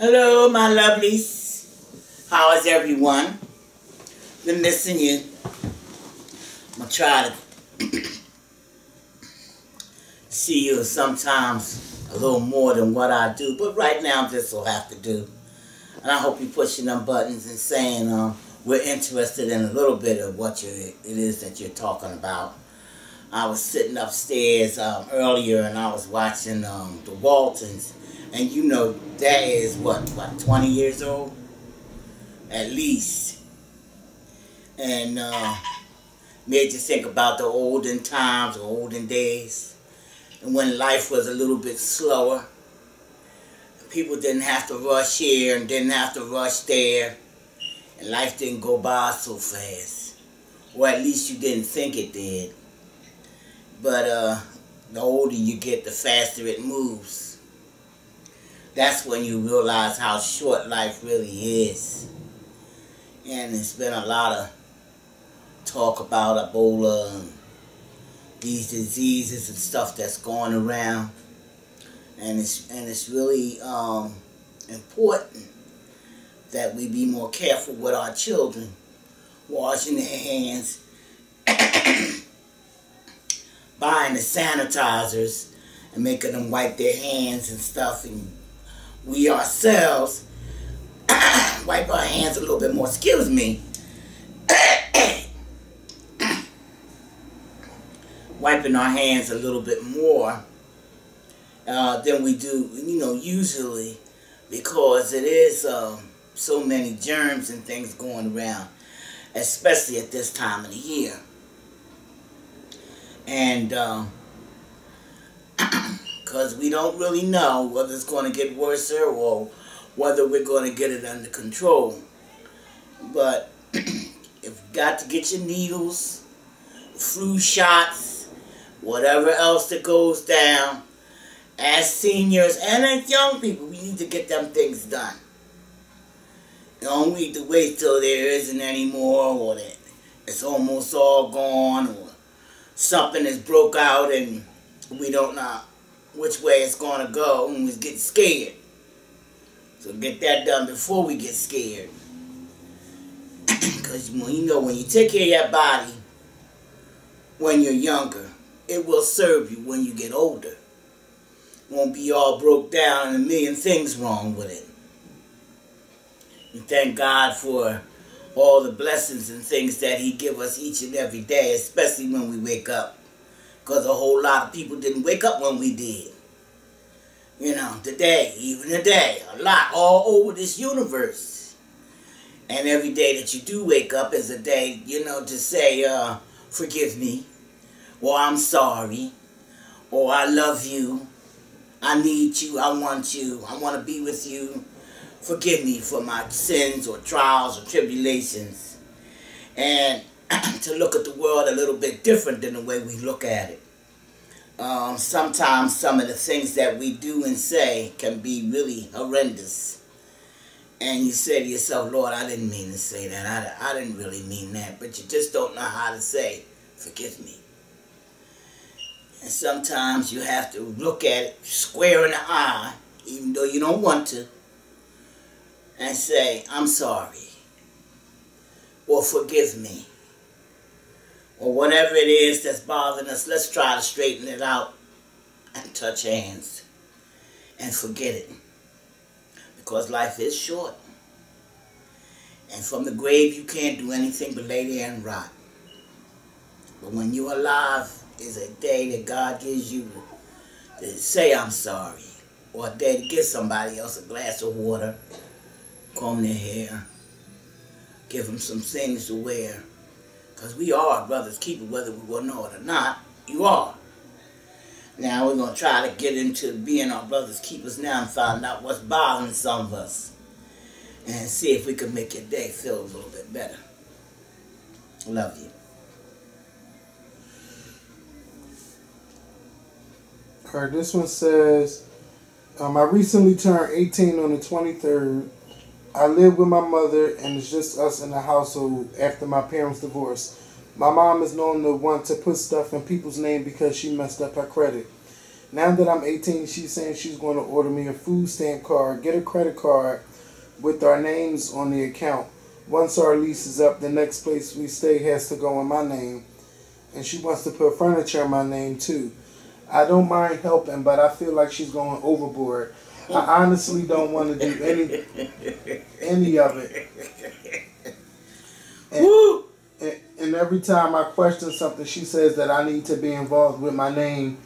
Hello, my lovelies. How is everyone? Been missing you. I'm going to try to see you sometimes a little more than what I do, but right now this will have to do. And I hope you're pushing them buttons and saying we're interested in a little bit of what it is that you're talking about. I was sitting upstairs earlier and I was watching the Waltons. And you know, that is what, 20 years old? At least. And made you think about the olden times, or olden days. And when life was a little bit slower. People didn't have to rush here and didn't have to rush there. And life didn't go by so fast. Or at least you didn't think it did. But the older you get, the faster it moves. That's when you realize how short life really is. And there's been a lot of talk about Ebola and these diseases and stuff that's going around. And it's really important that we be more careful with our children, washing their hands, buying the sanitizers and making them wipe their hands and stuff, and we ourselves wipe our hands a little bit more. Excuse me. Wiping our hands a little bit more than we do, you know, usually, because it is so many germs and things going around, especially at this time of the year. And because we don't really know whether it's going to get worse or whether we're going to get it under control. But you've got to get your needles, flu shots, whatever else that goes down. As seniors and as young people, we need to get them things done. You don't need to wait till there isn't any more, or that it's almost all gone, or something is broke out and we don't know which way it's going to go, and we get scared. So get that done before we get scared. Because you know, when you take care of your body when you're younger, it will serve you when you get older. It won't be all broke down and a million things wrong with it. And thank God for all the blessings and things that He give us each and every day, especially when we wake up. Because a whole lot of people didn't wake up when we did. You know, today, even today, a lot all over this universe. And every day that you do wake up is a day, you know, to say, forgive me, or I'm sorry, or I love you, I need you, I want to be with you. Forgive me for my sins or trials or tribulations. And to look at the world a little bit different than the way we look at it. Sometimes some of the things that we do and say can be really horrendous. And you say to yourself, Lord, I didn't mean to say that. I didn't really mean that. But you just don't know how to say, forgive me. And sometimes you have to look at it square in the eye, even though you don't want to, and say, I'm sorry, or forgive me, or whatever it is that's bothering us. Let's try to straighten it out and touch hands and forget it, because life is short, and from the grave you can't do anything but lay there and rot. But when you're alive is a day that God gives you to say I'm sorry, or a day to give somebody else a glass of water, comb their hair, give them some things to wear. Because we are brothers keepers, whether we want to know it or not, you are. Now we're going to try to get into being our brothers keepers now and find out what's bothering some of us. And see if we can make your day feel a little bit better. Love you. Alright, this one says, I recently turned 18 on the 23rd. I live with my mother and it's just us in the household after my parents' divorce. My mom is known to want to put stuff in people's name because she messed up her credit. Now that I'm 18, she's saying she's going to order me a food stamp card, get a credit card with our names on the account. Once our lease is up, the next place we stay has to go in my name. And she wants to put furniture in my name too. I don't mind helping, but I feel like she's going overboard. I honestly don't want to do any of it. And every time I question something, she says that I need to be involved with my name.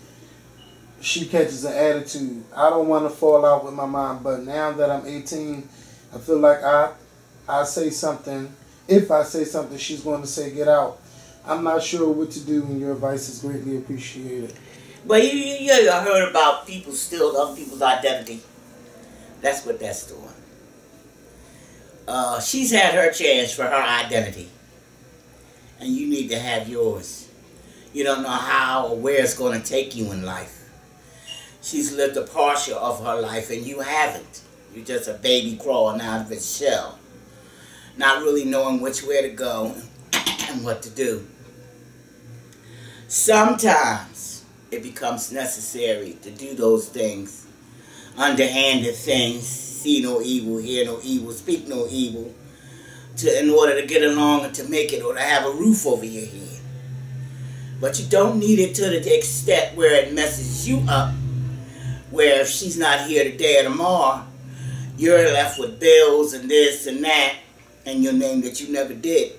She catches an attitude. I don't want to fall out with my mom, but now that I'm 18, I feel like I say something. If I say something, she's going to say, get out. I'm not sure what to do, and your advice is greatly appreciated. But you heard about people stealing other people's identity. That's what that's doing. She's had her chance for her identity. And you need to have yours. You don't know how or where it's going to take you in life. She's lived a portion of her life and you haven't. You're just a baby crawling out of its shell. Not really knowing which way to go and what to do. Sometimes it becomes necessary to do those things, underhanded things, see no evil, hear no evil, speak no evil, in order to get along and to make it or to have a roof over your head. But you don't need it to the extent where it messes you up, where if she's not here today or tomorrow, you're left with bills and this and that and your name that you never did.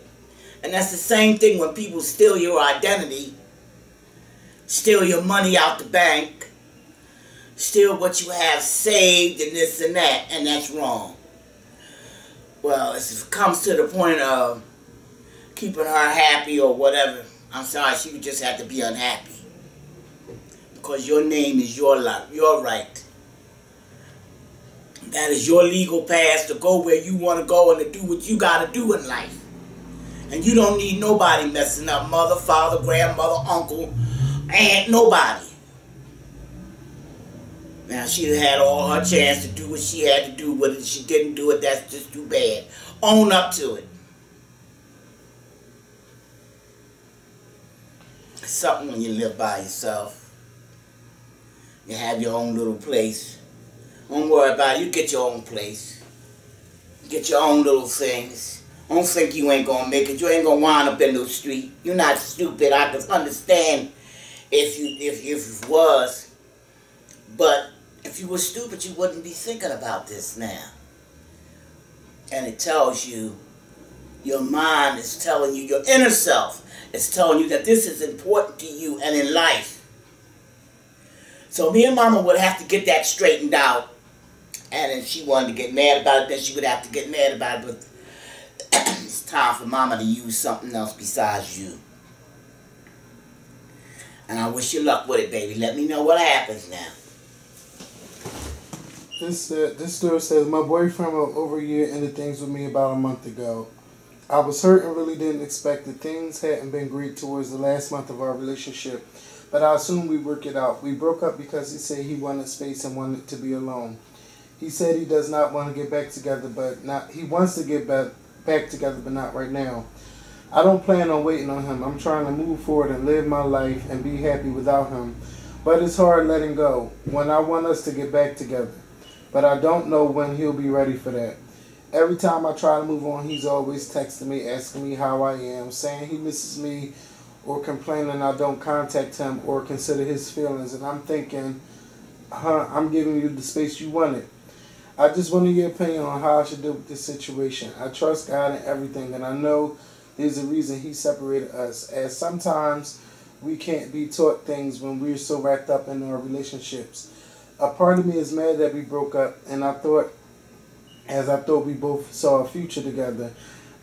And that's the same thing when people steal your identity, steal your money out the bank, steal what you have saved and this and that, and that's wrong. Well, if it comes to the point of keeping her happy or whatever, I'm sorry, she would just have to be unhappy. Because your name is your right. That is your legal path to go where you want to go and to do what you got to do in life. And you don't need nobody messing up. Mother, father, grandmother, uncle, aunt, nobody. Now, she had all her chance to do what she had to do, but if she didn't do it, that's just too bad. Own up to it. It's something when you live by yourself. You have your own little place. Don't worry about it. You get your own place. Get your own little things. Don't think you ain't gonna make it. You ain't gonna wind up in the street. You're not stupid. I can understand if you was. But if you were stupid, you wouldn't be thinking about this now. And it tells you, your mind is telling you, your inner self is telling you that this is important to you and in life. So me and Mama would have to get that straightened out. And if she wanted to get mad about it, then she would have to get mad about it. But it's time for Mama to use something else besides you. And I wish you luck with it, baby. Let me know what happens now. This story says, my boyfriend of over a year ended things with me about a month ago. I was hurt and really didn't expect it. Things hadn't been great towards the last month of our relationship, but I assumed we'd work it out. We broke up because he said he wanted space and wanted to be alone. He said he does not want to get back together, he wants to get back together, but not right now. I don't plan on waiting on him. I'm trying to move forward and live my life and be happy without him. But it's hard letting go when I want us to get back together. But I don't know when he'll be ready for that. Every time I try to move on, he's always texting me, asking me how I am, saying he misses me, or complaining I don't contact him or consider his feelings. And I'm thinking, I'm giving you the space you wanted. I just want to get your opinion on how I should deal with this situation. I trust God in everything, and I know there's a reason he separated us, as sometimes we can't be taught things when we're so wrapped up in our relationships. A part of me is mad that we broke up, and I thought we both saw a future together.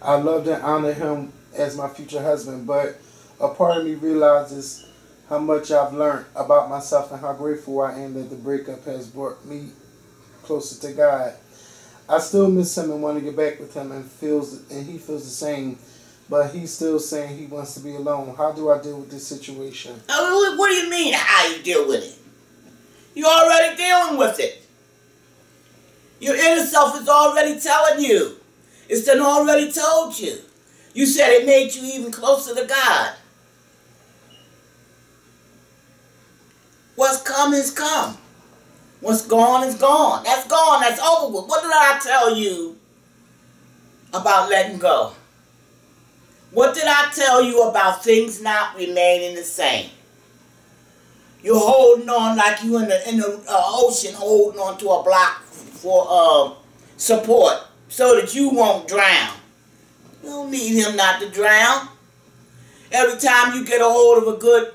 I loved and honored him as my future husband, but a part of me realizes how much I've learned about myself and how grateful I am that the breakup has brought me closer to God. I still miss him and want to get back with him, and he feels the same, but he's still saying he wants to be alone. How do I deal with this situation? What do you mean, how you deal with it? You're already dealing with it. Your inner self is already telling you. It's done already told you. You said it made you even closer to God. What's come is come. What's gone is gone. That's gone. That's over with. What did I tell you about letting go? What did I tell you about things not remaining the same? You're holding on like you in the ocean, holding on to a block for support so that you won't drown. You don't need him not to drown. Every time you get a hold of a good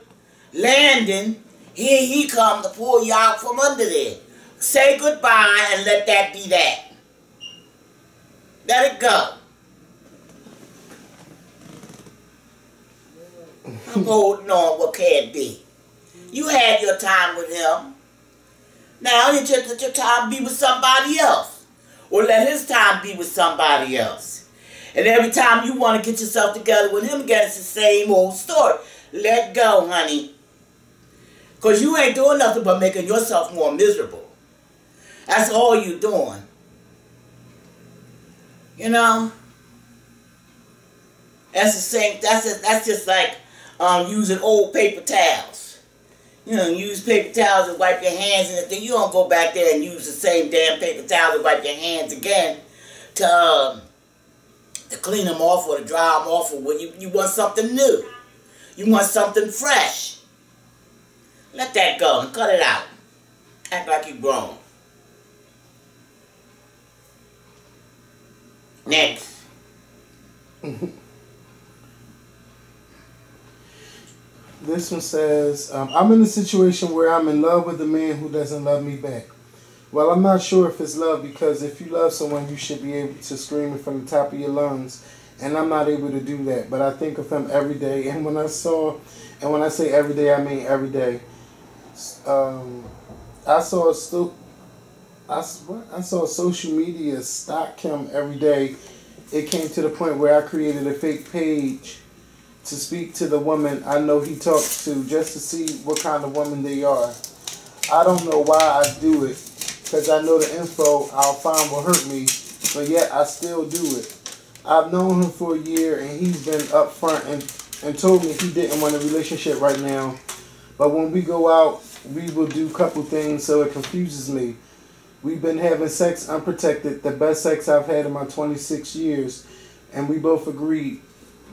landing, here he comes to pull you out from under there. Say goodbye and let that be that. Let it go. I'm holding on what can't be. You had your time with him. Now you just let your time be with somebody else. Or let his time be with somebody else. And every time you want to get yourself together with him again, it's the same old story. Let go, honey. Because you ain't doing nothing but making yourself more miserable. That's all you're doing. You know? That's the same. That's just like using old paper towels. You know, use paper towels and wipe your hands and then you don't go back there and use the same damn paper towels and wipe your hands again to clean them off or to dry them off, or when you want something new. You want something fresh. Let that go and cut it out. Act like you're grown. Next. This one says, I'm in a situation where I'm in love with a man who doesn't love me back. Well, I'm not sure if it's love, because if you love someone, you should be able to scream it from the top of your lungs. And I'm not able to do that. But I think of him every day. And when I say every day, I mean every day. I saw social media stalk him every day. It came to the point where I created a fake page to speak to the woman I know he talks to, just to see what kind of woman they are. I don't know why I do it, because I know the info I'll find will hurt me, but yet I still do it. I've known him for a year, and he's been upfront and told me he didn't want a relationship right now. But when we go out, we will do a couple things, so it confuses me. We've been having sex unprotected, the best sex I've had in my 26 years, and we both agreed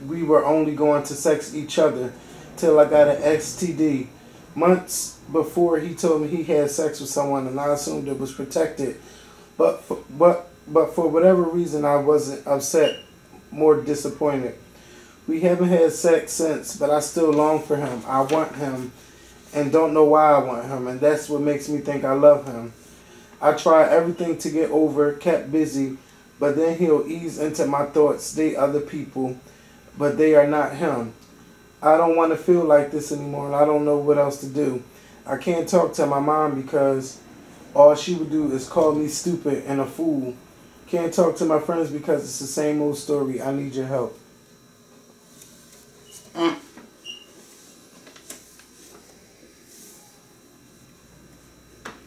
we were only going to sex each other till I got an STD. Months before, he told me he had sex with someone, and I assumed it was protected. But for whatever reason, I wasn't upset, more disappointed. We haven't had sex since, but I still long for him. I want him and don't know why I want him, and that's what makes me think I love him. I tried everything to get over, kept busy, but then he'll ease into my thoughts, date other people, but they are not him. I don't want to feel like this anymore, and I don't know what else to do. I can't talk to my mom because all she would do is call me stupid and a fool. Can't talk to my friends because it's the same old story. I need your help.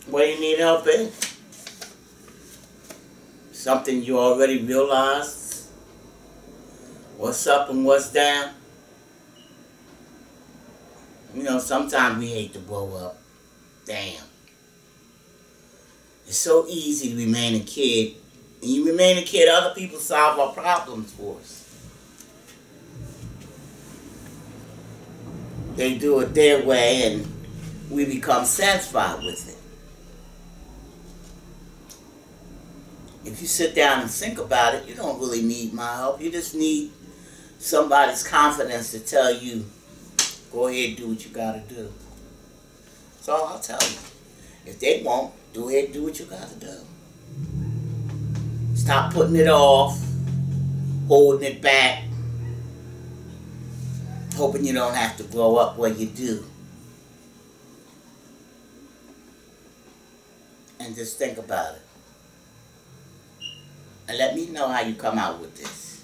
What do you need help in? Something you already realized? What's up and what's down? You know, sometimes we hate to blow up. Damn. It's so easy to remain a kid. And you remain a kid, other people solve our problems for us. They do it their way and we become satisfied with it. If you sit down and think about it, you don't really need my help. You just need somebody's confidence to tell you, go ahead and do what you got to do. That's all I'll tell you. If they won't, go ahead and do what you got to do. Stop putting it off, holding it back, hoping you don't have to grow up where you do. And just think about it. And let me know how you come out with this.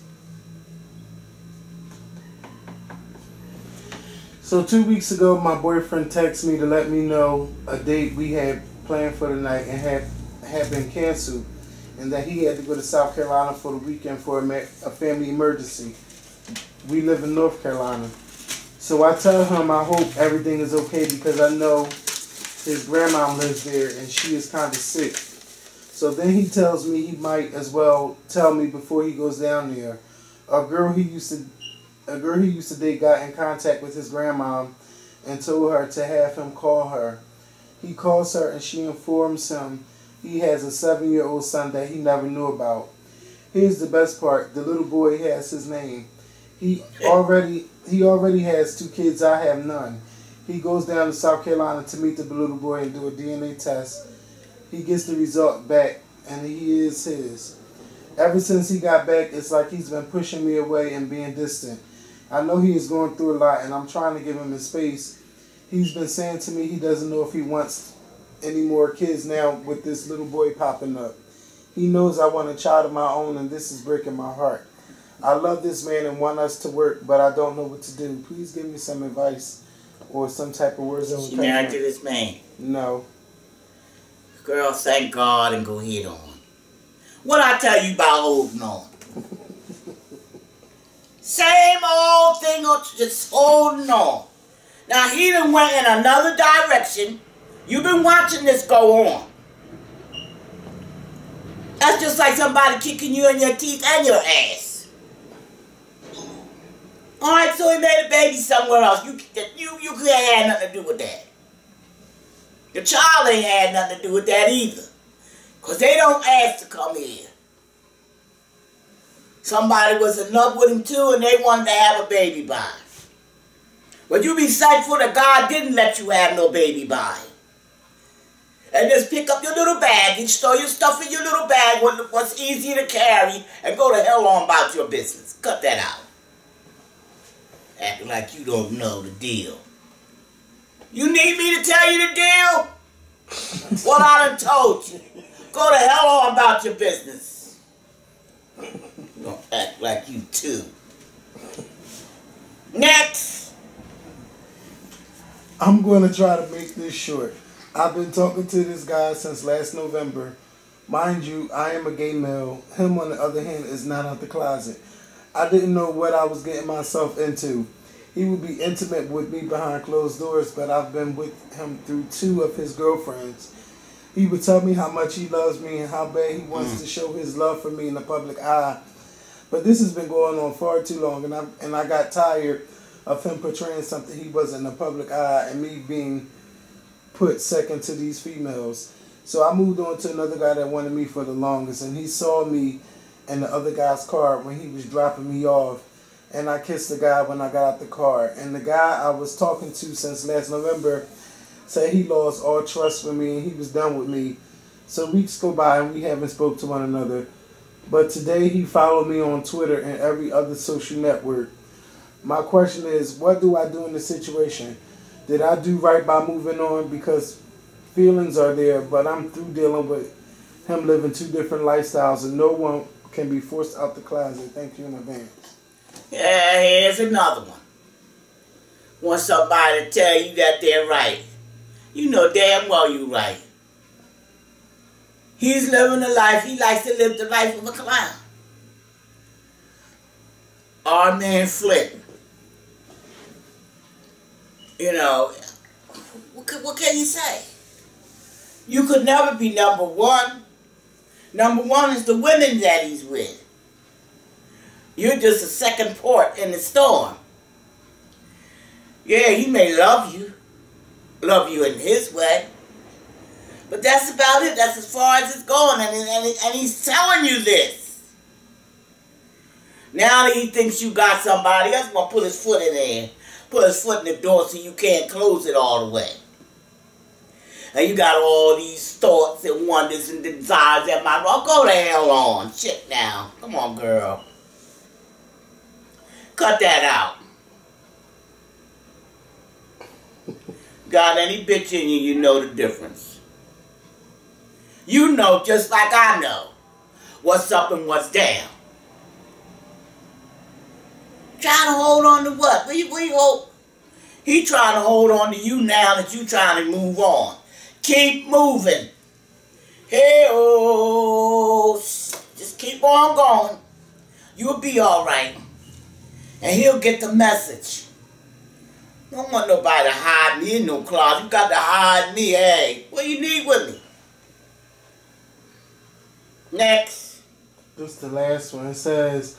So 2 weeks ago, my boyfriend texted me to let me know a date we had planned for the night and had been canceled, and that he had to go to South Carolina for the weekend for a family emergency. We live in North Carolina. So I tell him I hope everything is okay because I know his grandma lives there and she is kind of sick. So then he tells me he might as well tell me before he goes down there. A girl he used to date got in contact with his grandma and told her to have him call her. He calls her and she informs him he has a 7-year-old son that he never knew about. Here's the best part. The little boy has his name. He already has 2 kids. I have none. He goes down to South Carolina to meet the little boy and do a DNA test. He gets the result back and he is his. Ever since he got back, it's like he's been pushing me away and being distant. I know he is going through a lot and I'm trying to give him his space. He's been saying to me he doesn't know if he wants any more kids now with this little boy popping up. He knows I want a child of my own and this is breaking my heart. I love this man and want us to work, but I don't know what to do. Please give me some advice or some type of words of encouragement. She married to this man? No. Girl, thank God and go ahead on. What I tell you about holding on? Same old thing, just holding on. Now he done went in another direction. You've been watching this go on. That's just like somebody kicking you in your teeth and your ass. Alright, so he made a baby somewhere else. You could have had nothing to do with that. The child ain't had nothing to do with that either. Because they don't ask to come here. Somebody was in love with him too and they wanted to have a baby by him. But you be thankful that God didn't let you have no baby by him. And just pick up your little baggage, throw your stuff in your little bag, what's easy to carry, and go to hell on about your business. Cut that out. Acting like you don't know the deal. You need me to tell you the deal? What I done told you. Go to hell on about your business. Don't act like you too. Next. I'm going to try to make this short. I've been talking to this guy since last November. Mind you, I am a gay male. Him, on the other hand, is not out the closet. I didn't know what I was getting myself into. He would be intimate with me behind closed doors, but I've been with him through 2 of his girlfriends. He would tell me how much he loves me and how bad he wants to show his love for me in the public eye. But this has been going on far too long, and I got tired of him portraying something he wasn't in the public eye and me being put second to these females. So I moved on to another guy that wanted me for the longest, and he saw me in the other guy's car when he was dropping me off, and I kissed the guy when I got out the car. And the guy I was talking to since last November said he lost all trust with me and he was done with me. So weeks go by and we haven't spoke to one another. But today he followed me on Twitter and every other social network. My question is, what do I do in this situation? Did I do right by moving on? Because feelings are there, but I'm through dealing with him living 2 different lifestyles and no one can be forced out the closet. Thank you in advance. Yeah, here's another one. Want somebody to tell you that they're right. You know damn well you right. He's living a life, he likes to live the life of a clown. Our man Flip. You know, what can you say? You could never be number one. Number one is the women that he's with. You're just a second port in the storm. Yeah, he may love you in his way, but that's about it. That's as far as it's going, and he's telling you this. Now that he thinks you got somebody else, gonna put his foot in there. Put his foot in the door so you can't close it all the way. And you got all these thoughts and wonders and desires that might go to hell on. Shit now. Come on, girl. Cut that out. Got any bitch in you, you know the difference. You know just like I know what's up and what's down. Trying to hold on to what? Where you hope? He trying to hold on to you now that you trying to move on. Keep moving. Hey-oh. Just keep on going. You'll be all right. And he'll get the message. Don't want nobody to hide me in no closet. You got to hide me. Hey, what you need with me? Next. This is the last one. It says,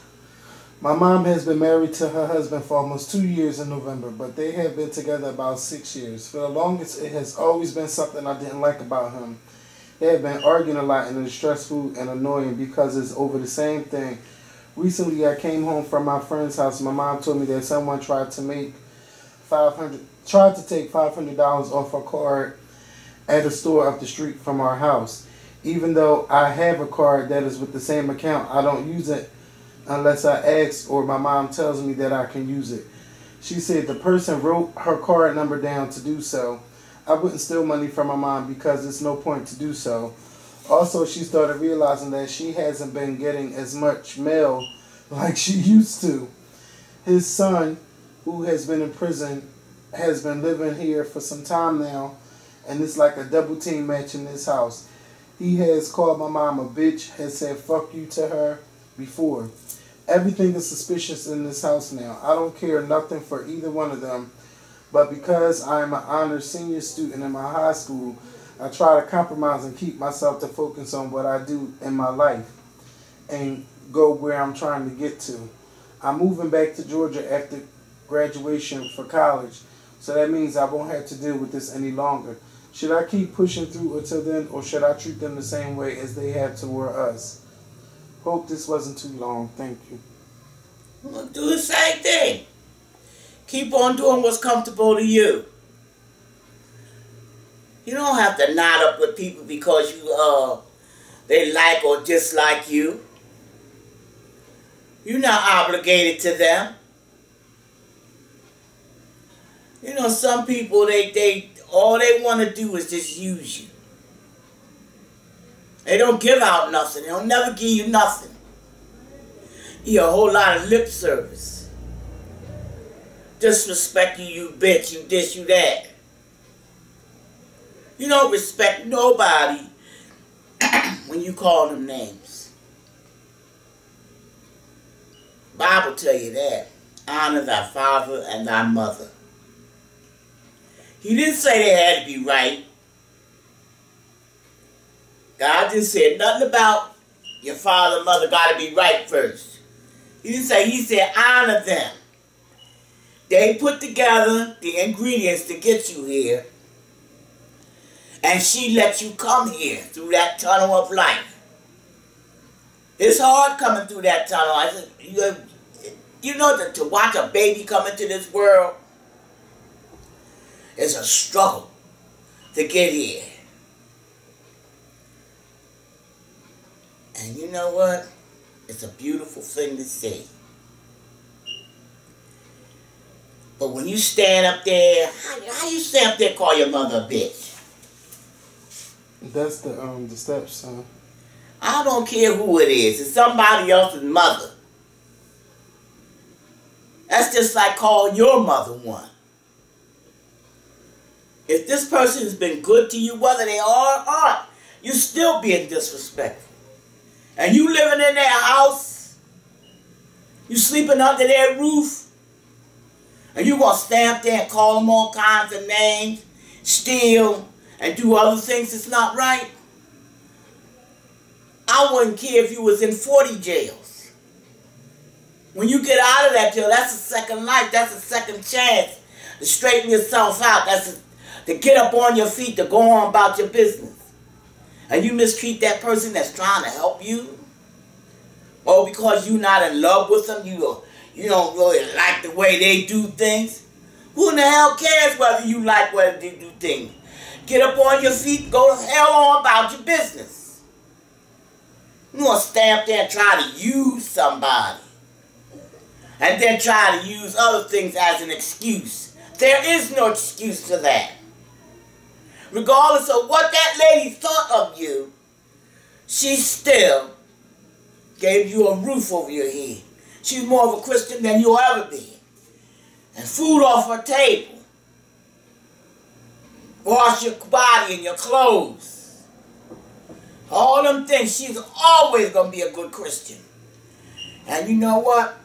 my mom has been married to her husband for almost 2 years in November, but they have been together about 6 years. For the longest, it has always been something I didn't like about him. They have been arguing a lot and it's stressful and annoying because it's over the same thing. Recently, I came home from my friend's house. My mom told me that someone tried to take $500 off her card at a store up the street from our house. Even though I have a card that is with the same account, I don't use it unless I ask or my mom tells me that I can use it. She said the person wrote her card number down to do so. I wouldn't steal money from my mom because there's no point to do so. Also, she started realizing that she hasn't been getting as much mail like she used to. His son, who has been in prison, has been living here for some time now, and it's like a double team match in this house. He has called my mom a bitch, has said fuck you to her before. Everything is suspicious in this house now. I don't care nothing for either one of them, but because I am an honor senior student in my high school, I try to compromise and keep myself to focus on what I do in my life and go where I'm trying to get to. I'm moving back to Georgia after graduation for college, so that means I won't have to deal with this any longer. Should I keep pushing through until then, or should I treat them the same way as they have toward us? Hope this wasn't too long. Thank you. Well, do the same thing. Keep on doing what's comfortable to you. You don't have to knot up with people because they like or dislike you. You're not obligated to them. You know, some people, they all they want to do is just use you. They don't give out nothing. They'll never give you nothing. You a whole lot of lip service. Disrespect you bitch, you this, you that. You don't respect nobody when you call them names. Bible tell you that. Honor thy father and thy mother. He didn't say they had to be right. God didn't say nothing about your father and mother got to be right first. He didn't say, he said honor them. They put together the ingredients to get you here. And she let you come here through that tunnel of life. It's hard coming through that tunnel. You know, to watch a baby come into this world is a struggle to get here. And you know what? It's a beautiful thing to see. But when you stand up there, how you stand up there and call your mother a bitch? That's the stepson. I don't care who it is. It's somebody else's mother. That's just like calling your mother one. If this person has been good to you, whether they are or aren't, you're still being disrespectful. And you living in their house, you sleeping under their roof, and you gonna stand up there and call them all kinds of names, steal, and do other things that's not right? I wouldn't care if you was in 40 jails. When you get out of that jail, that's a second life, that's a second chance to straighten yourself out. That's to get up on your feet, to go on about your business. And you mistreat that person that's trying to help you? Or because you're not in love with them, you don't really like the way they do things? Who in the hell cares whether you like whether they do things? Get up on your feet, go the hell on about your business. You want to stand up there and try to use somebody. And then try to use other things as an excuse. There is no excuse for that. Regardless of what that lady thought of you, she still gave you a roof over your head. She's more of a Christian than you'll ever be. And food off her table. Wash your body and your clothes. All them things. She's always going to be a good Christian. And you know what?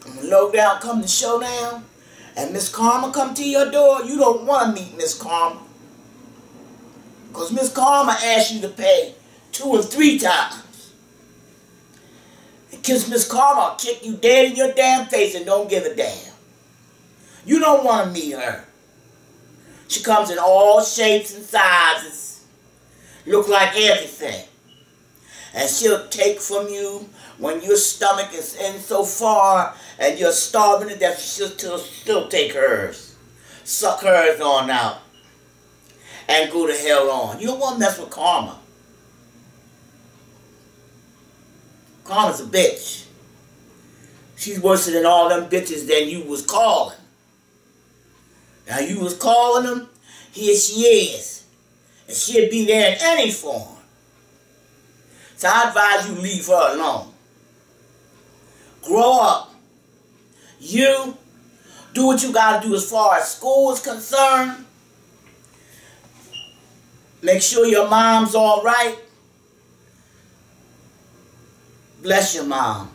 When low down come to showdown, and Miss Karma come to your door, you don't want to meet Miss Karma. Because Miss Karma asks you to pay 2 or 3 times. Because Miss Karma will kick you dead in your damn face and don't give a damn. You don't want to meet her. She comes in all shapes and sizes. Look like everything. And she'll take from you when your stomach is in so far and you're starving to death, she'll still take hers. Suck hers on out. And go to hell on. You don't want to mess with Karma. Karma's a bitch. She's worse than all them bitches that you was calling. Now you was calling them, here she is. And she'll be there in any form. So I advise you leave her alone. Grow up. You do what you gotta do as far as school is concerned. Make sure your mom's all right. Bless your mom.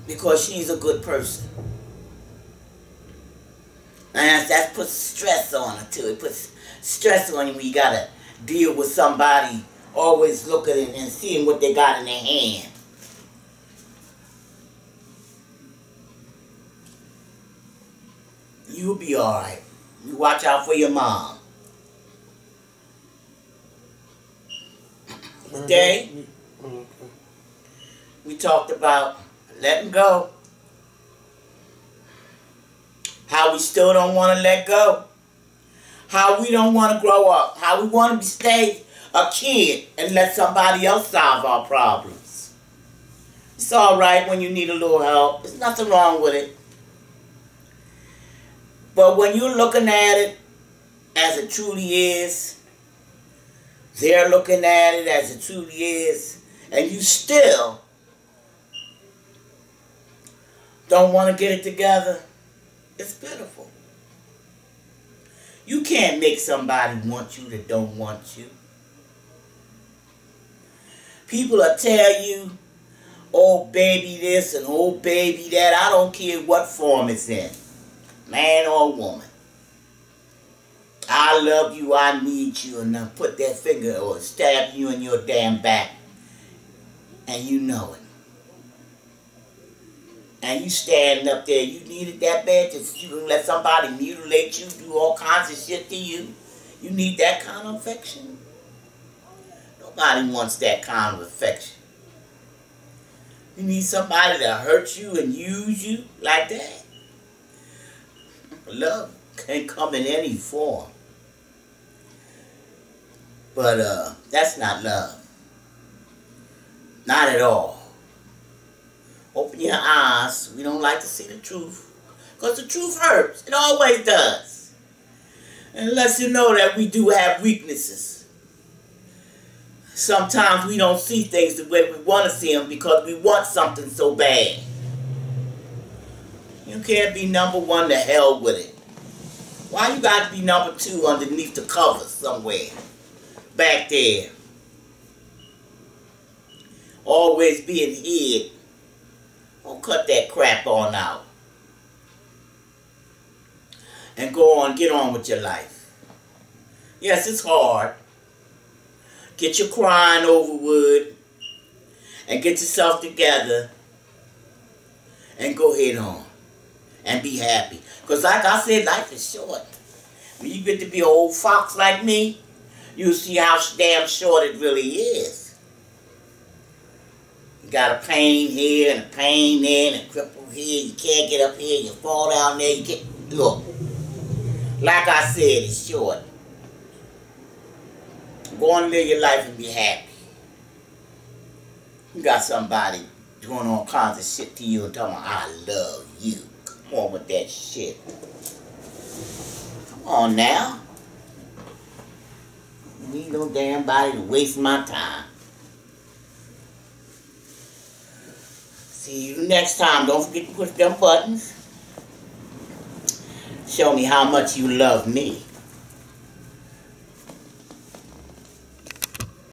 Because she's a good person. And that puts stress on her too. It puts stress on you when you gotta deal with somebody always looking and seeing what they got in their hand. You'll be alright. You watch out for your mom. Today, we talked about letting go. How we still don't want to let go. How we don't want to grow up. How we want to stay a kid and let somebody else solve our problems. It's alright when you need a little help. There's nothing wrong with it. But when you're looking at it as it truly is, they're looking at it as it truly is, and you still don't want to get it together, it's pitiful. You can't make somebody want you that don't want you. People will tell you, oh baby this and oh baby that. I don't care what form it's in. Man or woman. I love you, I need you, and then put that finger or stab you in your damn back. And you know it. And you standing up there, you needed that bad that you can let somebody mutilate you, do all kinds of shit to you. You need that kind of affection. Nobody wants that kind of affection. You need somebody to hurt you and use you like that. Love can come in any form. But that's not love. Not at all. Open your eyes. We don't like to see the truth. Because the truth hurts. It always does. And it lets you know that we do have weaknesses. Sometimes we don't see things the way we want to see them because we want something so bad. You can't be number 1, to hell with it. Why you got to be number 2 underneath the covers somewhere? Back there. Always being hid. Don't cut that crap on out. And go on, get on with your life. Yes, it's hard. Get your crying over with. And get yourself together. And go head on. And be happy. Because like I said, life is short. When you get to be an old fox like me, you'll see how damn short it really is. You got a pain here and a pain there and a cripple here. You can't get up here. You fall down there. You can't. Look. Like I said, it's short. Go on and live your life and be happy. You got somebody doing all kinds of shit to you and telling them, I love you. Come on with that shit. Come on now. I need no damn body to waste my time. See you next time. Don't forget to push them buttons. Show me how much you love me.